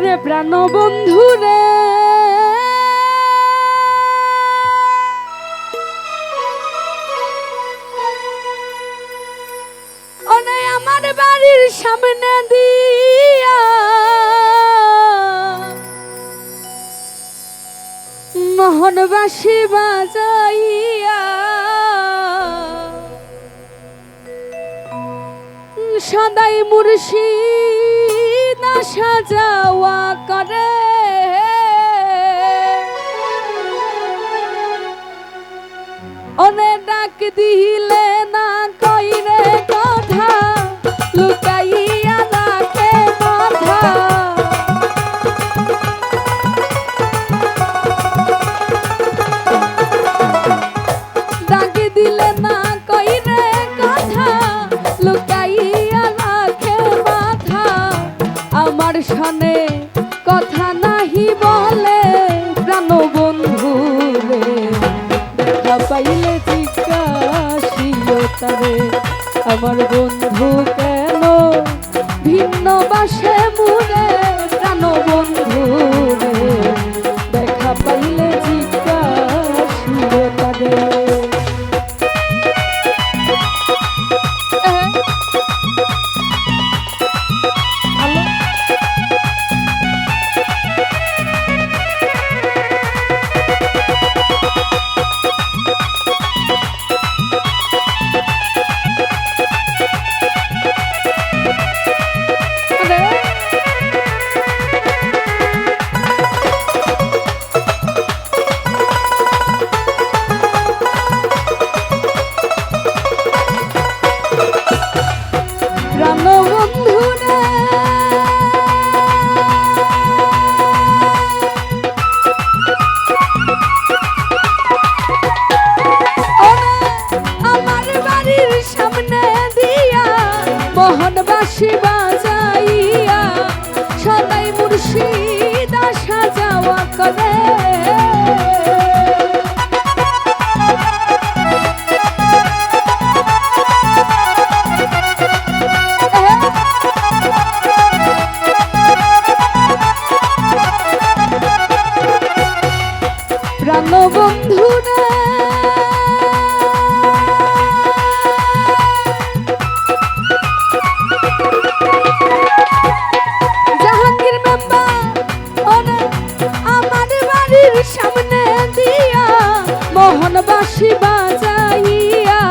ওরে প্রাণ বন্ধু রে ওরে আমার বাড়ির সামনে দিয়া মোহনবাসী বাজাইয়া সদাই মুর্শিদ আসা যাওয়া করে ওরে ডাক দিলে না কইরে কথা লুকাইয়া রাখে কথা ডাক দিলে না কইরে কথা লুকাইয়া রাখে কথা আমার সনে কথা নাহি বলে প্রাণ বন্ধু রে দেখা পাইলে জিজ্ঞাসিও তারে আমার বন্ধু কেন ভিন্ন বাসে মুরে প্রাণ বন্ধু রে দেখা পাইলে জিজ্ঞাসিও তারে মোহনবাসী বাজাইয়া সদাই মুর্শিদ আসা যাওয়া করে প্রাণ বন্ধু রে সামনে দিয়া মোহনবাসী বাজাইয়া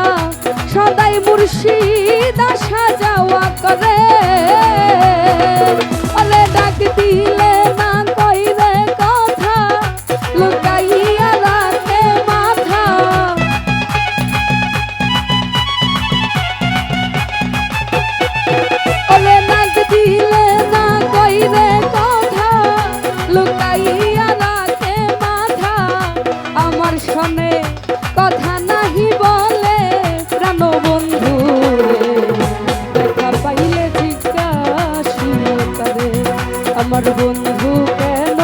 সদাই মুর্শিদ আসা যাওয়া করে ওরে ডাক দিলে না কইরে কথা লুকাইয়া রাখে মাথা ওরে ডাক দিলে না কইরে কথা লুকাইয়া আমার সনে কথা নাহি বলে প্রাণ বন্ধু দেখা পাইলে জিজ্ঞাসিও তারে আমার বন্ধু কেন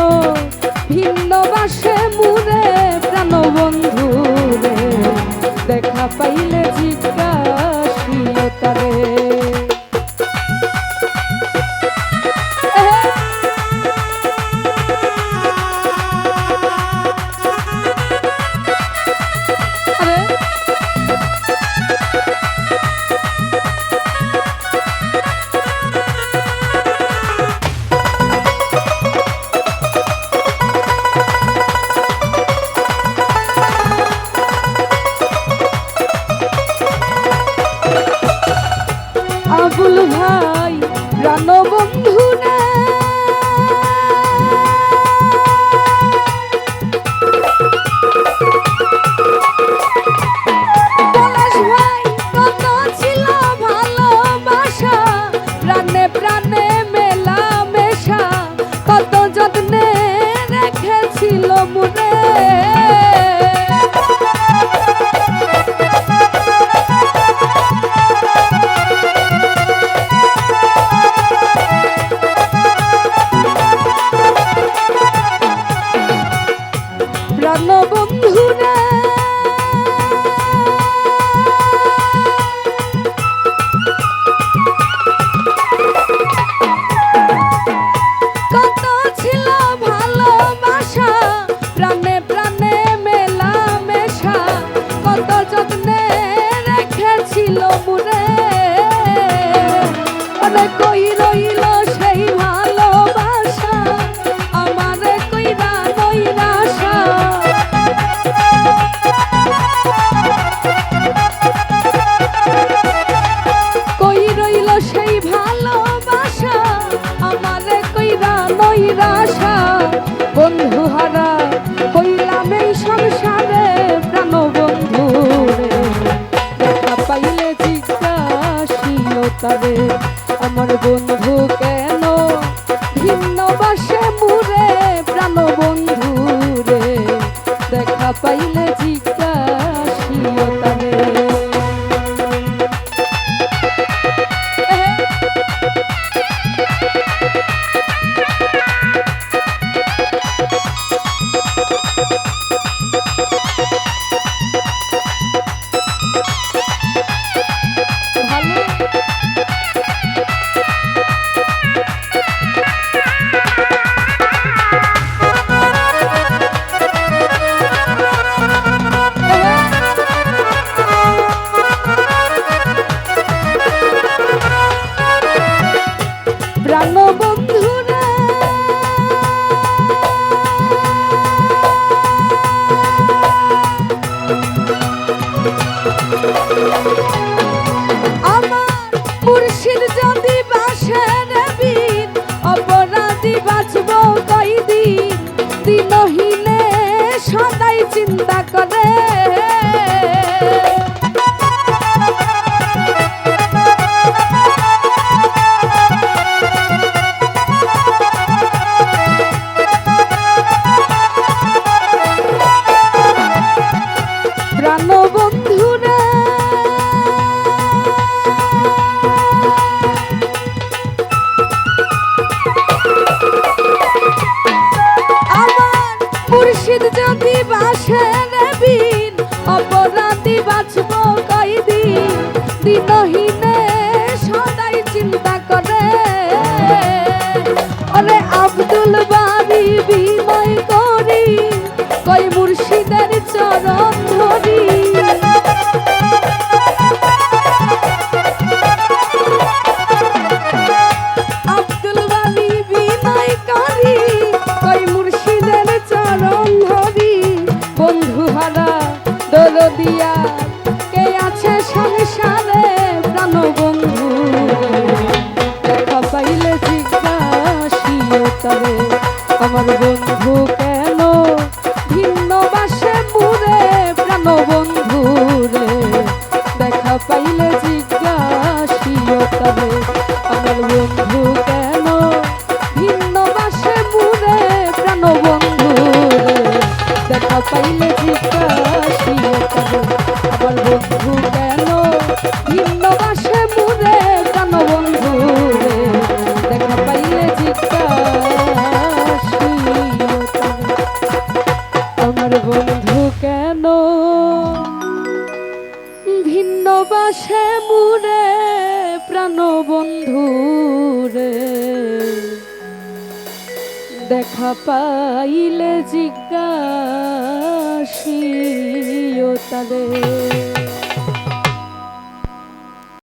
ভিন্ন বাসে মুরে প্রাণ বন্ধু রে দেখা পাইলে জিজ্ঞাসিও তারে নৈরাশা বন্ধু হারা হইলাম এই সংসারে প্রাণ বন্ধু রে দেখা পাইলে জিজ্ঞাসিও তারে আমার বন্ধু কেন ভিন্ন বাসে মুরে প্রাণ বন্ধু রে দেখা পাইলে জিজ্ঞাসিও তারে প্রাণ বন্ধুরা আমার মুর্শিদ যদি বাসের বীর অপরাধী বাঁচব কয়দিন দিনহীনে সদাই চিন্তা করে প্রাণ বন্ধুরা আমার মুর্শিদ যদি বাসের বীর অপরাধী বাঁচব কয়দিন দিনহীনে সদাই চিন্তা করে ওরে আব্দুল বারি বিনয় করি কই মুর্শিদের চরণ ধরি আব্দুল বারি বিনয় করি কই মুর্শিদের চরণ ধরি বন্ধু হারা দরদিয়া কে আছে সংসারে প্রাণ বন্ধু দেখা পাইলে জিজ্ঞাসিও তারে আমার বন্ধু কেন ভিন্ন বাসে মুরে প্রাণ বন্ধু রে দেখা পাইলে জিজ্ঞাসিও তারে আমার বন্ধু কেন ভিন্ন বাসে মুরে প্রাণ বন্ধু রে দেখা পাইলে জিজ্ঞাসিও তারে আমার বন্ধু কেন ভিন্ন বাসে মুরে প্রাণ বন্ধু রে দেখা পাইলে জিজ্ঞাসিও তারে আমার বন্ধু কেন ভিন্ন বাসে মুরে প্রাণ বন্ধু রে দেখা পাইলে জিজ্ঞাসিও তারে।